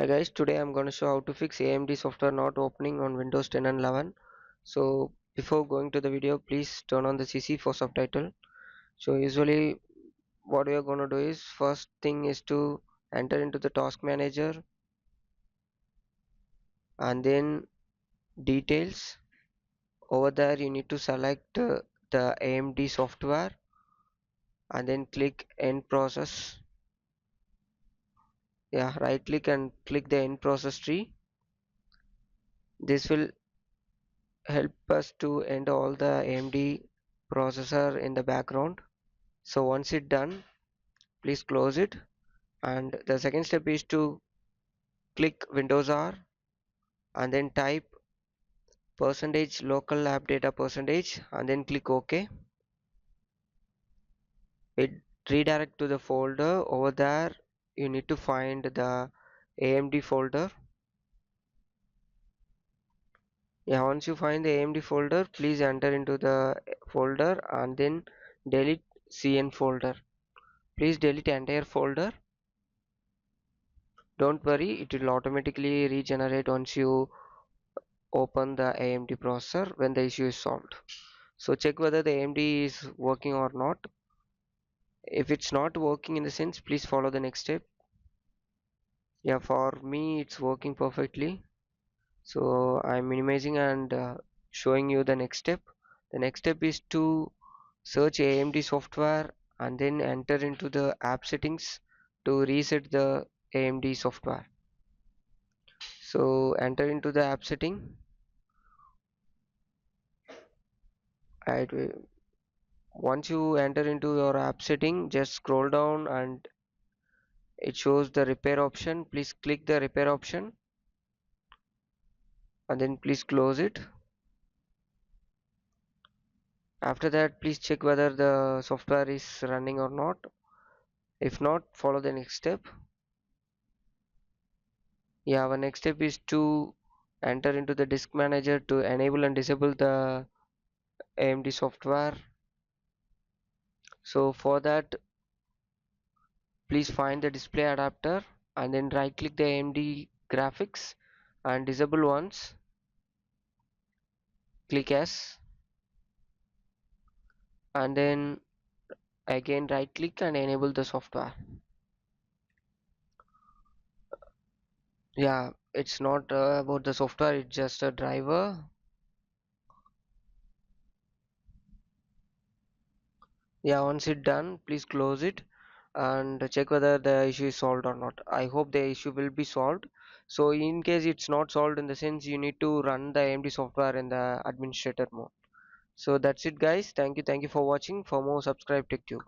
Hi guys, today I'm going to show how to fix AMD software not opening on Windows 10 and 11. So before going to the video, please turn on the CC for subtitle. So usually what we are going to do is first thing is to enter into the task manager and then details. Over there you need to select the AMD software and then click end process. Yeah, right click and click the end process tree. This will help us to end all the AMD processor in the background. So once it's done, please close it, and the second step is to click Windows R and then type percentage local app data percentage and then click OK. It redirect to the folder. Over there you need to find the AMD folder. Yeah, once you find the AMD folder, please enter into the folder and then delete CN folder. Please delete entire folder. Don't worry, it will automatically regenerate once you open the AMD processor when the issue is solved. So check whether the AMD is working or not. If it's not working in the sense, please follow the next step. Yeah, for me it's working perfectly. So I'm minimizing and showing you the next step. The next step is to search AMD software and then enter into the app settings to reset the AMD software. So enter into the app setting. Right, once you enter into your app setting, just scroll down and it shows the repair option. Please click the repair option and then please close it. After that, please check whether the software is running or not. If not, follow the next step. Yeah, our next step is to enter into the disk manager to enable and disable the AMD software. So for that, please find the display adapter and then right click the AMD graphics and disable once. Click yes and then again right click and enable the software. Yeah, it's not about the software, it's just a driver. Yeah, once it's done, please close it and check whether the issue is solved or not. I hope the issue will be solved. So in case it's not solved, in the sense you need to run the AMD software in the administrator mode. So that's it guys, thank you for watching. For more, subscribe TechTube.